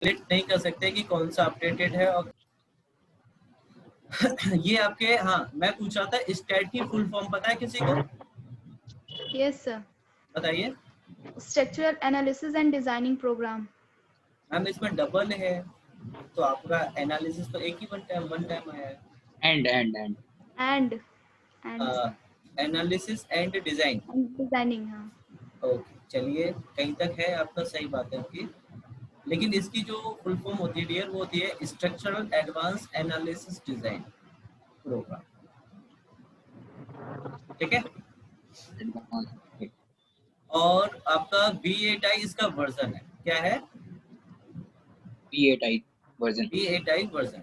Select नहीं कर सकते कि कौन सा अपडेटेड है। और ये आपके, हाँ मैं पूछ रहा था स्टैट की फुल फॉर्म पता है किसी को? यस सर, बताइए structural analysis and designing program. Ma'am, इसमें डबल है तो आपका एनालिसिस तो एक ही वन टाइम आया एंड एंड है। एनालिसिस एंड डिजाइन, डिजाइनिंग, हाँ। ओके चलिए, कहीं तक है आपका, सही बात है आपकी। लेकिन इसकी जो फुल फॉर्म होती है डियर, वो होती है structural advance analysis design program. ठीक है, और आपका V8I इसका वर्जन है, क्या है? V8I version. V8I version.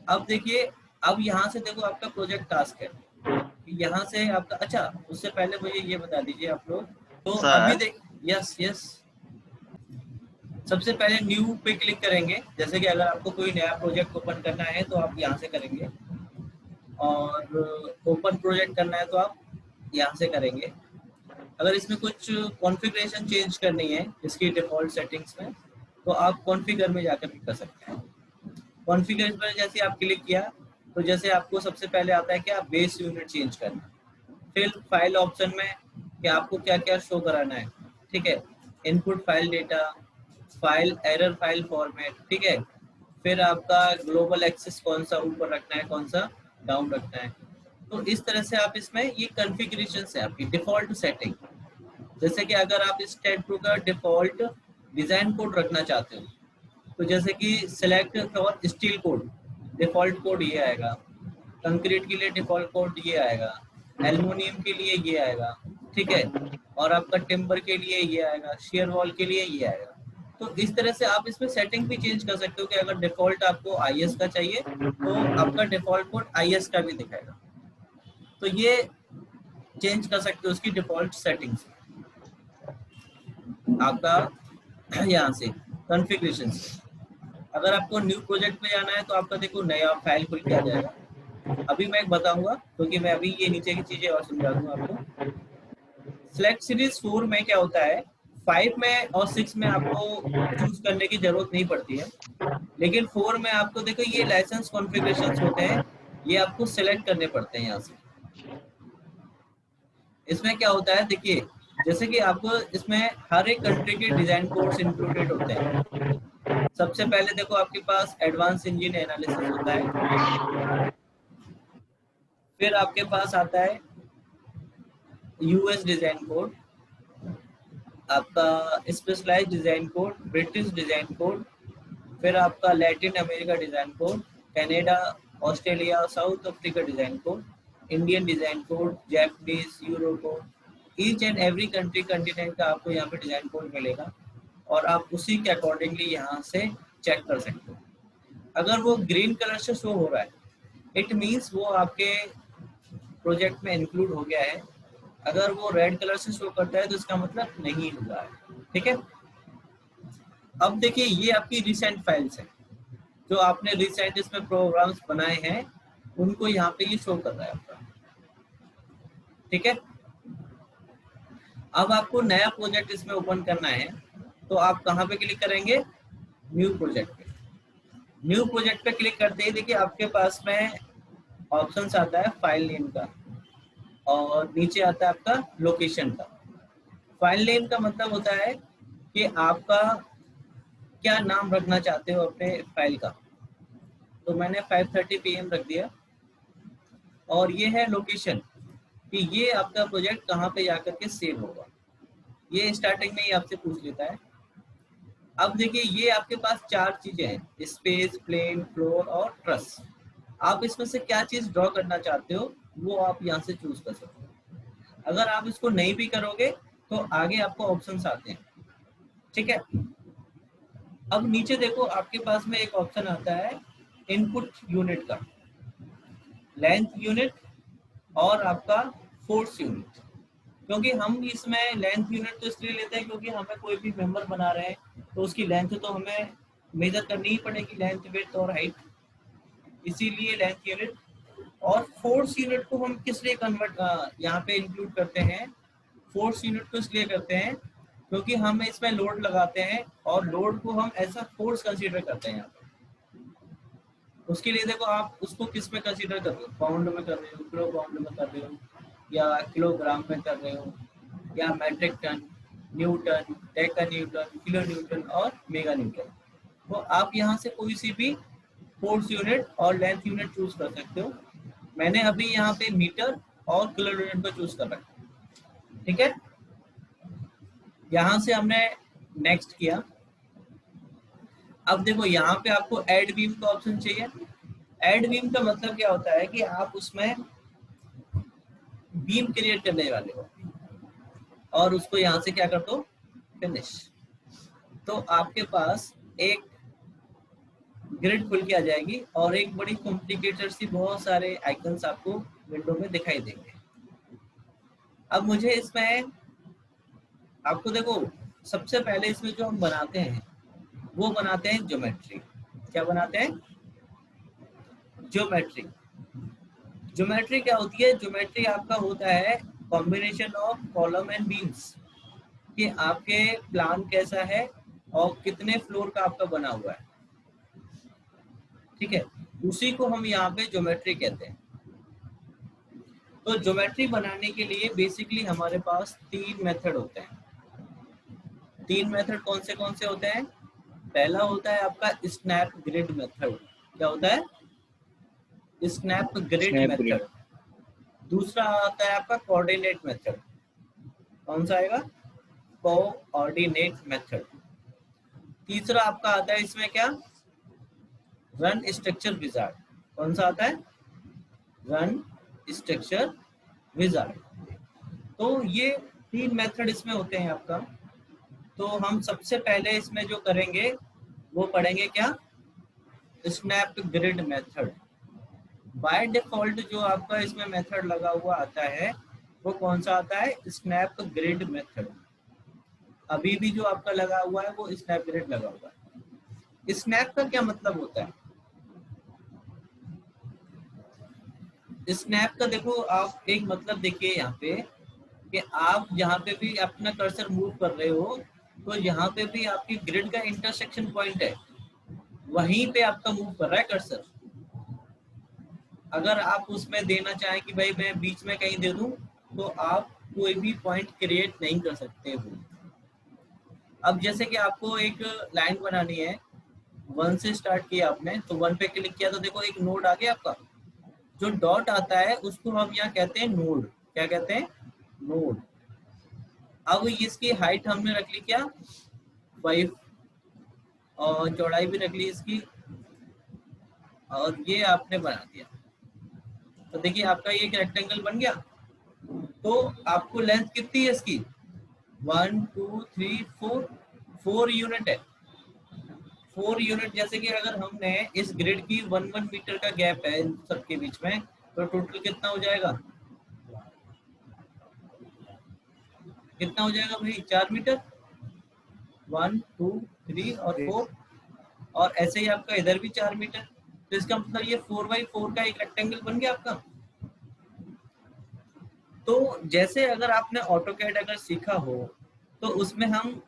अब देखिए, अब यहाँ से देखो आपका प्रोजेक्ट टास्क है, यहाँ से आपका, अच्छा उससे पहले मुझे ये बता दीजिए आप लोग, तो अभी देख, यस यस, सबसे पहले न्यू पे क्लिक करेंगे। जैसे कि अगर आपको कोई नया प्रोजेक्ट ओपन करना है तो आप यहाँ से करेंगे, और ओपन प्रोजेक्ट करना है तो आप यहाँ से करेंगे। अगर इसमें कुछ कॉन्फ़िगरेशन चेंज करनी है इसकी डिफ़ॉल्ट सेटिंग्स में, तो आप कॉन्फ़िगर में जाकर कर सकते हैं। कॉन्फ़िगर पर जैसे आप क्लिक किया, तो जैसे आपको सबसे पहले आता है कि आप बेस यूनिट चेंज करना, फिर फाइल ऑप्शन में कि आपको क्या क्या शो कराना है। ठीक है, input file data, file error, file format. ठीक है, फिर आपका ग्लोबल एक्सेस कौन सा ऊपर रखना है, कौन सा डाउन रखना है। तो इस तरह से आप इसमें, ये कॉन्फ़िगरेशन है आपकी डिफ़ॉल्ट सेटिंग। जैसे कि अगर आप इस स्टैट प्रो का डिफ़ॉल्ट डिज़ाइन कोड रखना चाहते हो, तो जैसे कि select for steel cored, default code ये आएगा। कंक्रीट के लिए डिफ़ॉल्ट कोड ये आएगा, एल्युमिनियम के लिए ये आएगा। ठीक है, और आपका टिम्बर के लिए ये आएगा, शेयर वॉल के लिए ये आएगा। तो इस तरह से आप इसमें सेटिंग भी चेंज कर सकते हो कि अगर डिफ़ॉल्ट आपको IS का चाहिए तो आपका डिफ़ॉल्ट कोड IS का भी दिखाएगा। तो ये चेंज कर सकते हो उसकी डिफ़ॉल्ट सेटिंग्स आपका यहाँ से कॉन्फ़िगरेशन से। अगर आपको न्यू प्रोजेक्ट में जाना है तो आपका देखो नया फाइल खुल के आ जाएगा। अभी मैं एक बताऊंगा, क्योंकि मैं अभी ये नीचे की चीजें और समझा दूंगा आपको। सिलेक्ट सीरीज 4 में क्या होता है, 5 में और 6 में आपको चूज करने की जरूरत नहीं पड़ती है, लेकिन 4 में आपको देखो ये लाइसेंस कॉन्फ़िगरेशंस होते हैं, ये आपको सेलेक्ट करने पड़ते हैं यहाँ से। इसमें क्या होता है देखिए, जैसे कि आपको इसमें हर एक कंट्री के डिजाइन कोड्स इंक्लूडेड होते हैं। सबसे पहले देखो आपके पास एडवांस इंजन एनालिसिस होता है, फिर आपके पास आता है US डिजाइन कोड, आपका specialised design code, British design code, फिर आपका Latin America design code, Canada, Australia, South Africa design code, Indian design code, Japanese, euro code. Each and every country continent का आपको यहाँ पे डिजाइन कोड मिलेगा, और आप उसी के अकॉर्डिंगली यहाँ से चेक कर सकते हो। अगर वो ग्रीन कलर से शो हो रहा है, इट मीन्स वो आपके प्रोजेक्ट में इंक्लूड हो गया है। अगर वो रेड कलर से शो करता है तो इसका मतलब नहीं हुआ है। ठीक है, अब देखिए ये आपकी रिसेंट फाइल्स है, जो आपने रिसेंट इसमें प्रोग्राम्स बनाए हैं, उनको यहाँ पे ये शो कर रहा है आपका। ठीक है, अब आपको नया प्रोजेक्ट इसमें ओपन करना है, तो आप कहाँ पे क्लिक करेंगे, न्यू प्रोजेक्ट पे। न्यू प्रोजेक्ट पे क्लिक करते ही देखिए आपके पास में ऑप्शंस आता है फाइल नेम का, और नीचे आता है आपका लोकेशन का। फाइल नेम का मतलब होता है कि आपका क्या नाम रखना चाहते हो अपने फाइल का। तो मैंने 5:30 PM रख दिया, और ये है लोकेशन कि ये आपका प्रोजेक्ट कहाँ पे जाकर के सेव होगा। ये स्टार्टिंग में ही आपसे पूछ लेता है। अब देखिए ये आपके पास 4 चीजें हैं, स्पेस, प्लेन, फ्लोर और ट्रस। आप इसमें से क्या चीज ड्रॉ करना चाहते हो वो आप यहाँ से चूज कर सकते हो। अगर आप इसको नहीं भी करोगे तो आगे आपको ऑप्शंस आते हैं। ठीक है, अब नीचे देखो आपके पास में एक ऑप्शन आता है इनपुट यूनिट का, लेंथ यूनिट और आपका फोर्स यूनिट। क्योंकि हम इसमें लेंथ यूनिट तो इसलिए लेते हैं क्योंकि हमें कोई भी मेंबर बना रहे हैं तो उसकी लेंथ तो हमें मेजर करनी ही पड़ेगी, लेंथ, विड्थ और हाइट, इसीलिए लेंथ यूनिट। और फोर्स यूनिट को हम किस लिए कन्वर्ट यहाँ पे इंक्लूड करते हैं, फोर्स यूनिट को इसलिए करते हैं क्योंकि हम इसमें लोड लगाते हैं और लोड को हम ऐसा फोर्स कंसीडर करते हैं यहाँ पे। उसके लिए देखो आप उसको किस में कंसीडर कर रहे हो, पाउंड में कर रहे हो, किलो पाउंड में कर रहे हो, या किलोग्राम में कर रहे हो, या metric ton, newton, deca newton, kilo newton और मेगा न्यूटन। तो आप यहाँ से कोई सी भी फोर्स यूनिट और लेंथ यूनिट चूज कर सकते हो। मैंने अभी यहाँ पे मीटर और किलो यूनिट को चूज कर रखा है, ठीक है। यहाँ से हमने नेक्स्ट किया। अब देखो यहाँ पे आपको ऐड बीम का ऑप्शन चाहिए। ऐड बीम का मतलब क्या होता है कि आप उसमें बीम क्रिएट करने वाले हो और उसको यहाँ से क्या कर दो, फिनिश। तो आपके पास एक ग्रिड खुल के आ जाएगी और एक बड़ी कॉम्प्लिकेटेड सी बहुत सारे आइकन्स आपको विंडो में दिखाई देंगे। अब मुझे इसमें आपको देखो सबसे पहले इसमें जो हम बनाते हैं वो बनाते हैं ज्योमेट्री। क्या बनाते हैं? ज्योमेट्री। ज्योमेट्री क्या होती है? ज्योमेट्री आपका होता है combination of column and beams, कि आपके प्लान कैसा है और कितने फ्लोर का आपका बना हुआ है, ठीक है। उसी को हम यहाँ पे ज्योमेट्री कहते हैं। तो ज्योमेट्री बनाने के लिए बेसिकली हमारे पास 3 मेथड होते हैं। 3 मेथड कौन से होते हैं? पहला होता है आपका स्नैप ग्रिड मेथड। क्या होता है? Snap grid snap grid. Method. दूसरा आता है आपका कोऑर्डिनेट मेथड। कौन सा आएगा? Coordinate method. तीसरा आपका आता है इसमें क्या? Run structure wizard. कौन सा आता है? Run structure wizard. तो ये 3 मेथड इसमें होते हैं आपका। तो हम सबसे पहले इसमें जो करेंगे वो पढ़ेंगे क्या? Snap grid method. By default जो आपका इसमें मेथड लगा हुआ आता है वो कौन सा आता है? Snap grid method. अभी भी जो आपका लगा हुआ है वो स्नैप ग्रिड लगा हुआ है। स्नैप का क्या मतलब होता है? स्नैप का देखो आप एक मतलब देखिए यहाँ पे कि आप जहाँ पे भी अपना कर्सर मूव कर रहे हो तो यहाँ पे भी आपकी ग्रिड का इंटरसेक्शन पॉइंट है, वहीं पे आपका मूव कर रहा है कर्सर। अगर आप उसमें देना चाहें कि भाई मैं बीच में कहीं दे दूं तो आप कोई भी पॉइंट क्रिएट नहीं कर सकते हो। अब जैसे कि आपको एक लाइन बनानी है, 1 से स्टार्ट किया आपने, तो 1 पे क्लिक किया तो देखो एक नोड आ गया आपका। जो डॉट आता है उसको हम यहाँ कहते हैं नोड। क्या कहते हैं? नोड। अब इसकी हाइट हमने रख ली क्या? 5, और चौड़ाई भी रख ली इसकी, और ये आपने बना दिया। तो देखिए आपका ये एक रेक्टेंगल बन गया। तो आपको लेंथ कितनी है इसकी? 1 2 3 4, 4 यूनिट है। 4 यूनिट। जैसे कि अगर हमने इस ग्रिड की 1 मीटर का गैप है इन सबके बीच में, तो टोटल कितना हो जाएगा? कितना हो जाएगा भाई? 4 मीटर। 1 2 3 और 4, और ऐसे ही आपका इधर भी 4 मीटर। तो इसका मतलब ये 4x4 का एक रेक्टेंगल बन गया आपका। तो जैसे अगर आपने ऑटोकैड अगर सीखा हो तो उसमें हम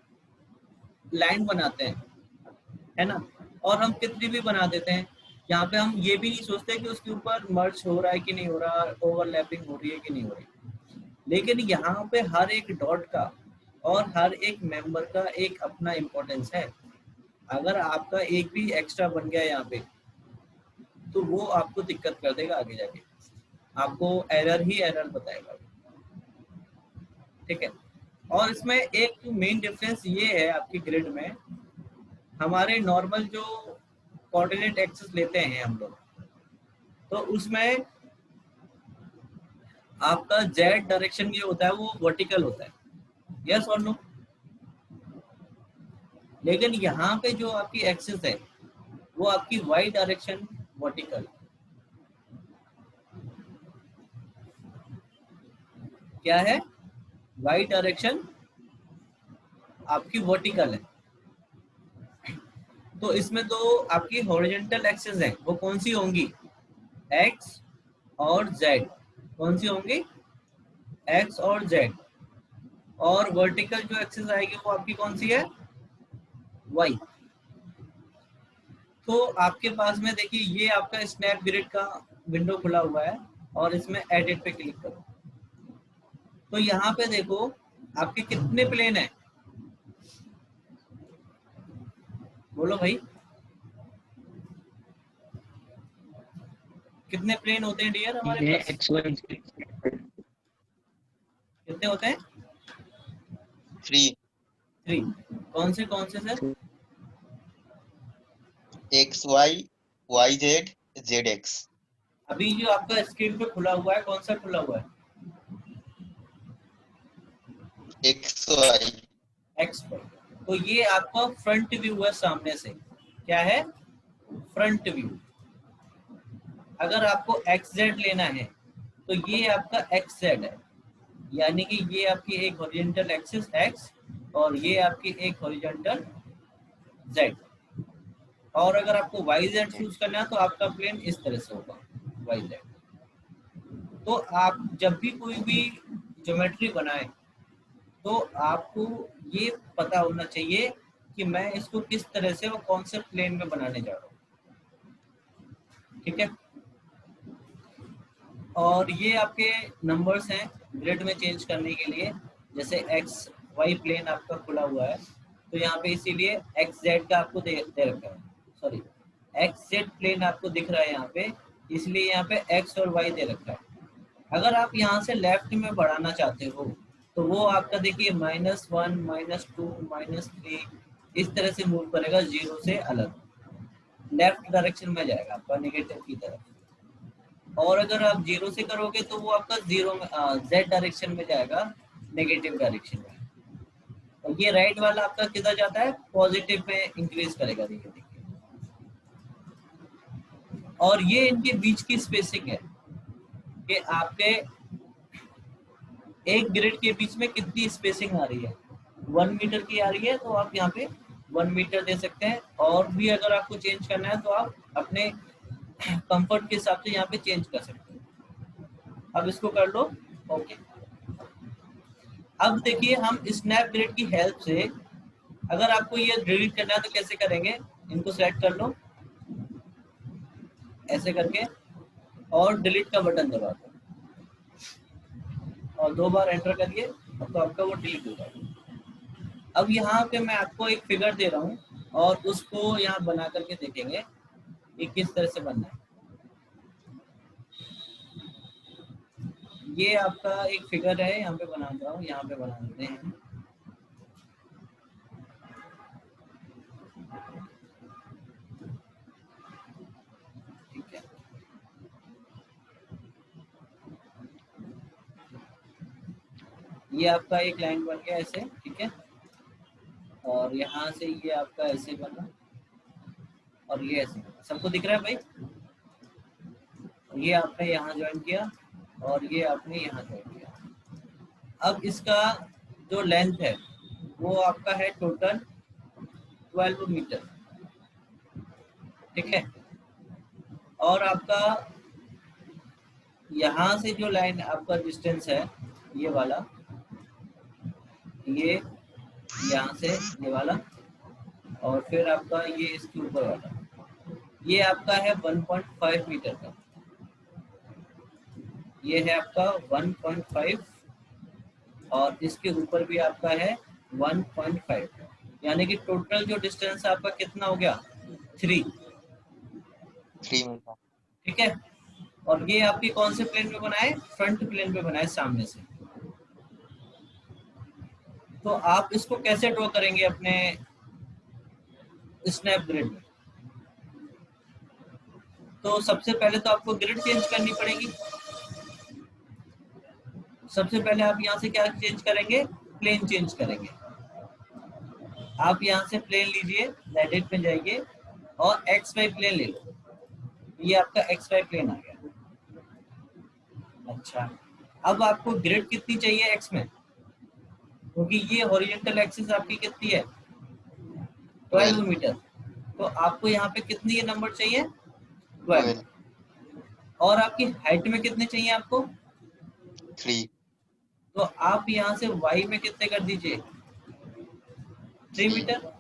लाइन बनाते हैं, है ना, और हम कितनी भी बना देते हैं। यहाँ पे हम ये भी नहीं सोचते कि उसके ऊपर मर्ज हो रहा है कि नहीं हो रहा, ओवरलैपिंग हो रही है कि नहीं हो रही। लेकिन यहाँ पे हर एक डॉट का और हर एक मेंबर का एक अपना इम्पोर्टेंस है। अगर आपका एक भी एक्स्ट्रा बन गया यहाँ पे तो वो आपको दिक्कत कर देगा आगे जाके, आपको एरर ही एरर बताएगा, ठीक है। और इसमें एक मेन डिफरेंस ये है आपकी ग्रिड में, हमारे नॉर्मल जो कोऑर्डिनेट एक्सिस लेते हैं हम लोग, तो उसमें आपका जेड डायरेक्शन ये होता है वो वर्टिकल होता है, यस और नो। लेकिन यहाँ पे जो आपकी एक्सिस है वो आपकी वाई डायरेक्शन वर्टिकल। क्या है? वाई डायरेक्शन आपकी वर्टिकल है। तो इसमें तो आपकी हॉरिजॉन्टल एक्सिस है वो कौन सी होंगी? एक्स और जेड। कौन सी होंगी? एक्स और जेड। और वर्टिकल जो एक्सिस आएगी वो आपकी कौन सी है, वाई। तो आपके पास में देखिए ये आपका स्नैप ग्रिड का विंडो खुला हुआ है और इसमें एडिट पे क्लिक करो। तो यहाँ पे देखो आपके कितने प्लेन है, बोलो भाई कितने प्लेन होते हैं डियर हमारे ये पास, XY कितने होते हैं, 3 3। कौन से सर, XY YZ ZX। अभी जो आपका स्क्रीन पे खुला हुआ है कौन सा खुला हुआ है, XY एक्स पर। तो ये आपका फ्रंट व्यू है सामने से, क्या है, फ्रंट व्यू। अगर आपको एक्स जेड लेना है तो ये आपका एक्स जेड है, यानी कि ये आपकी एक हॉरिजॉन्टल एक्सिस एक्स और ये आपकी एक हॉरिजॉन्टल जेड। और अगर आपको वाई जेड चूज करना है तो आपका प्लेन इस तरह से होगा, वाई जेड। तो आप जब भी कोई भी ज्योमेट्री बनाए तो आपको ये पता होना चाहिए कि मैं इसको किस तरह से और कौन से प्लेन में बनाने जा रहा हूँ, ठीक है। और ये आपके नंबर्स हैं ग्रिड में चेंज करने के लिए, जैसे एक्स वाई प्लेन आपका खुला हुआ है तो यहाँ पे इसीलिए एक्स जेड का आपको दे रखा है, सॉरी एक्स जेड प्लेन आपको दिख रहा है यहाँ पे, इसलिए यहाँ पे एक्स और वाई दे रखा है। अगर आप यहाँ से लेफ्ट में बढ़ाना चाहते हो तो वो आपका देखिए -1 -2 -3 इस तरह से मूव करेगा, जीरो से अलग लेफ्ट डायरेक्शन में जाएगा आपका नेगेटिव की तरफ। और अगर आप जीरो से करोगे तो वो आपका जीरो में जेड डायरेक्शन में जाएगा, नेगेटिव डायरेक्शन में। और ये राइट वाला आपका किधर जाता है, पॉजिटिव में इंक्रीज करेगा, देखिए। और ये इनके बीच की स्पेसिंग है कि आपके एक ग्रिड के बीच में कितनी स्पेसिंग आ रही है, 1 मीटर की आ रही है तो आप यहाँ पे 1 मीटर दे सकते हैं। और भी अगर आपको चेंज करना है तो आप अपने कंफर्ट के हिसाब से यहाँ पे चेंज कर सकते हैं। अब इसको कर लो ओके। अब देखिए हम स्नैप ग्रिड की हेल्प से अगर आपको ये डिलीट करना है तो कैसे करेंगे, इनको सेलेक्ट कर लो ऐसे करके और डिलीट का बटन दबा दो और 2 बार एंटर करिए तो आपका वो डिलीट हो जाएगा। अब यहाँ पे मैं आपको एक फिगर दे रहा हूँ और उसको यहाँ बना करके देखेंगे कि किस तरह से बनना है। ये आपका एक फिगर है, यहाँ पे बना रहा हूँ, यहाँ पे बना देते हैं। ठीक है, ये आपका एक लाइन बन गया ऐसे, ठीक है। और यहाँ से ये आपका ऐसे बना और ये ऐसे, सबको दिख रहा है भाई। ये आपने यहाँ ज्वाइन किया और ये आपने यहाँ ज्वाइन किया। अब इसका जो लेंथ है वो आपका है टोटल 12 मीटर, ठीक है। और आपका यहाँ से जो लाइन आपका डिस्टेंस है ये वाला, ये यहाँ से ये वाला और फिर आपका ये इसके ऊपर वाला, ये आपका है 1.5 मीटर का, ये है आपका 1.5 और इसके ऊपर भी आपका है 1.5, यानी कि टोटल जो डिस्टेंस आपका कितना हो गया, 3 मीटर। ठीक है। और ये आपके कौन से प्लेन पे बनाए, फ्रंट प्लेन पे बनाए सामने से। तो आप इसको कैसे ड्रॉ करेंगे अपने स्नैप ग्रिड में, तो सबसे पहले तो आपको ग्रिड चेंज करनी पड़ेगी। सबसे पहले आप यहाँ से क्या चेंज करेंगे, प्लेन चेंज करेंगे। आप यहाँ से प्लेन लीजिए, एडिट में जाइए और एक्स वाई प्लेन ले लो, ये आपका एक्स वाई प्लेन आ गया। अच्छा, अब आपको ग्रिड कितनी चाहिए एक्स में, क्योंकि ये हॉरिजॉन्टल एक्सिस आपकी कितनी है 12 मीटर, तो आपको यहाँ पे कितनी ये नंबर चाहिए 12। और आपकी हाइट में कितने चाहिए आपको 3 तो आप यहाँ से y में कितने कर दीजिए 3 मीटर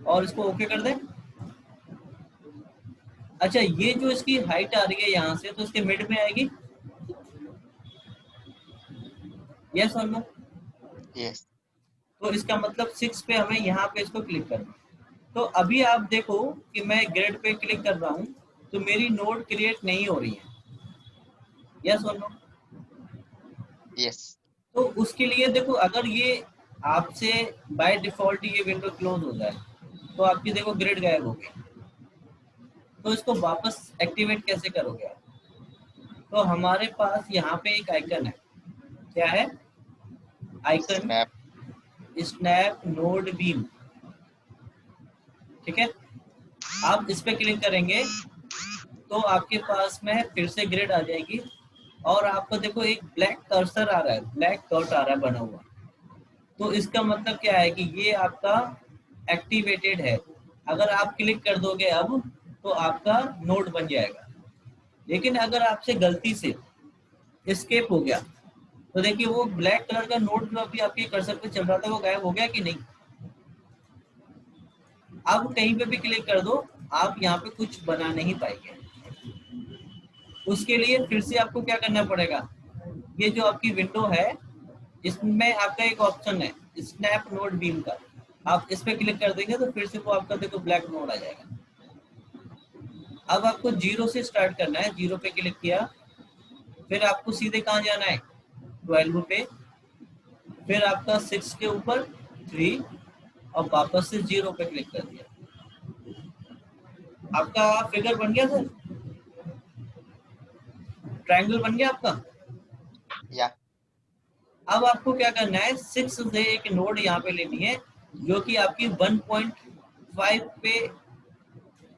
और इसको ओके कर दें। अच्छा, ये जो इसकी हाइट आ रही है यहाँ से, तो इसके मिड में आएगी, यस और नो? यस तो इसका मतलब 6 पे हमें यहाँ पे इसको क्लिक करना। तो अभी आप देखो कि मैं ग्रिड पे क्लिक कर रहा हूँ तो मेरी नोड क्रिएट नहीं हो रही है, यस और नो? यस तो उसके लिए देखो, अगर ये आपसे बाय डिफॉल्ट ये विंडो क्लोज हो जाए तो आपकी देखो ग्रिड गायब हो गई। तो इसको वापस एक्टिवेट कैसे करोगे आप? तो हमारे पास यहाँ पे एक आइकन है, क्या है icon? Snap snap node beam, ठीक है। आप इस पे क्लिक करेंगे तो आपके पास में फिर से ग्रिड आ जाएगी और आपको देखो एक ब्लैक कर्सर आ रहा है, ब्लैक डॉट आ रहा है बना हुआ। तो इसका मतलब क्या है कि ये आपका एक्टिवेटेड है। अगर आप क्लिक कर दोगे अब तो आपका नोड बन जाएगा। लेकिन अगर आपसे गलती से एस्केप हो गया तो देखिए वो ब्लैक कलर का नोड जो अभी आपके कर्सर पे चल रहा था वो गायब हो गया कि नहीं? अब कहीं पे भी क्लिक कर दो, आप यहाँ पे कुछ बना नहीं पाएंगे। उसके लिए फिर से आपको क्या करना पड़ेगा, ये जो आपकी विंडो है इसमें आपका एक ऑप्शन है स्नैप नोड बीम का, आप इस पे क्लिक कर देंगे तो फिर से वो आपका देखो ब्लैक नोड आ जाएगा। अब आपको 0 से स्टार्ट करना है, 0 पे क्लिक किया, फिर आपको सीधे कहाँ जाना है 12 पे, फिर आपका 6 के ऊपर 3 और वापस से 0 पे क्लिक कर दिया। आपका फिगर बन गया सर, ट्रायंगल बन गया आपका। या अब आपको क्या करना है 6 से एक नोड यहाँ पे लेनी है जो कि आपकी 1.5 पे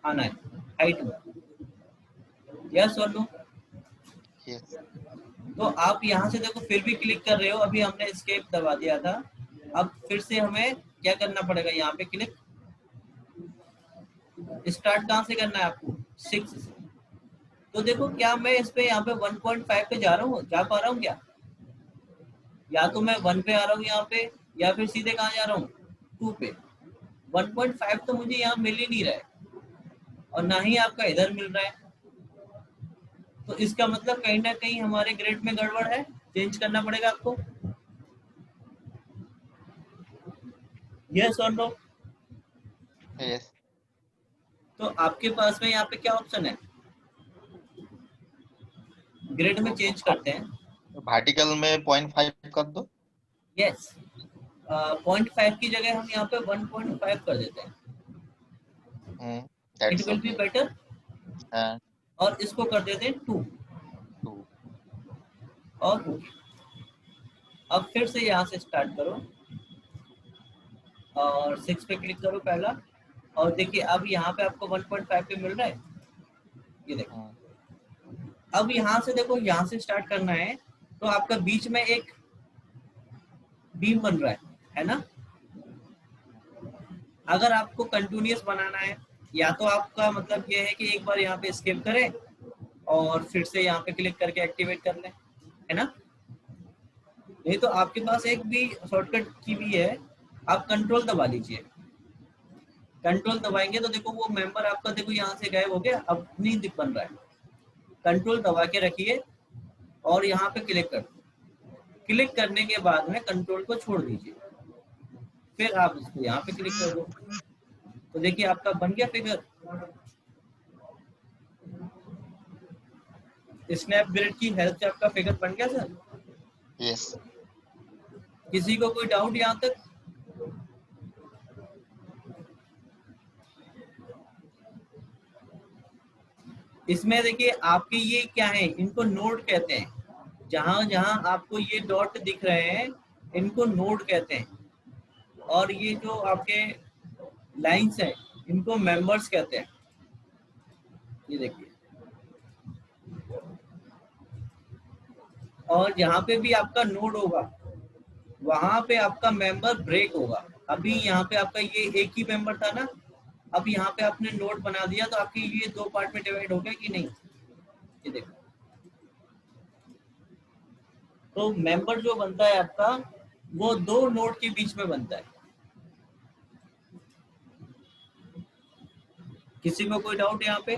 आना है हाइट में, यस और नो? यस तो आप यहाँ से देखो फिर भी क्लिक कर रहे हो, अभी हमने एस्केप दबा दिया था। अब फिर से हमें क्या करना पड़ेगा, यहाँ पे क्लिक, स्टार्ट कहाँ से करना है आपको 6 से। तो देखो क्या मैं इस पे यहाँ पे 1.5 पे जा रहा हूँ, जा पा रहा हूँ क्या? या तो मैं 1 पे आ रहा हूँ यहाँ पे, या फिर सीधे कहाँ जा रहा हूँ 2 पे। 1.5 तो मुझे यहाँ मिल ही नहीं रहा है और ना ही आपका इधर मिल रहा है। तो इसका मतलब कहीं ना कहीं हमारे ग्रिड में गड़बड़ है, चेंज करना पड़ेगा आपको, यस और नो? यस तो आपके पास में यहाँ पे क्या ऑप्शन है, ग्रिड में चेंज करते हैं, वर्टिकल में 0.5 कर दो। यस। 0.5 की जगह हम यहाँ पे 1.5 कर देते हैं, it that's will be okay. Better. और इसको कर देते हैं 2 2 और 2। अब फिर से यहाँ से स्टार्ट करो और 6 पे क्लिक करो पहला, और देखिए अब यहाँ पे आपको 1.5 पे मिल रहा है, ये देखो। अब यहाँ से देखो, यहाँ से स्टार्ट करना है तो आपका बीच में एक बीम बन रहा है ना? अगर आपको कंटिन्यूअस बनाना है या तो आपका मतलब ये है कि एक बार यहाँ पे स्किप करें और फिर से यहाँ पे क्लिक करके एक्टिवेट कर लें, है ना? नहीं तो आपके पास एक भी शॉर्टकट की भी है, आप कंट्रोल दबा लीजिए। कंट्रोल दबाएंगे तो देखो वो मेंबर आपका देखो यहाँ से गायब हो गया, अब नहीं दिख बन रहा है। कंट्रोल दबा के रखिए और यहाँ पे क्लिक कर, क्लिक करने के बाद में कंट्रोल को छोड़ दीजिए, फिर आप इसको यहाँ पे क्लिक कर दो तो देखिए आपका बन गया फिगर। स्नैप ग्रिड की हेल्प से आपका फिगर बन गया सर। यस किसी को कोई डाउट यहाँ तक? इसमें देखिए आपके ये क्या है, इनको नोड कहते हैं। जहां जहां आपको ये डॉट दिख रहे हैं इनको नोड कहते हैं, और ये जो आपके लाइंस हैं इनको मेंबर्स कहते हैं। ये देखिए, और यहाँ पे भी आपका नोड होगा वहां पे आपका मेंबर ब्रेक होगा। अभी यहाँ पे आपका ये एक ही मेंबर था ना, अब यहाँ पे आपने नोड बना दिया तो आपकी ये 2 पार्ट में डिवाइड हो गया कि नहीं, ये देखो। तो मेंबर जो बनता है आपका वो दो नोड के बीच में बनता है। किसी को कोई डाउट यहाँ पे?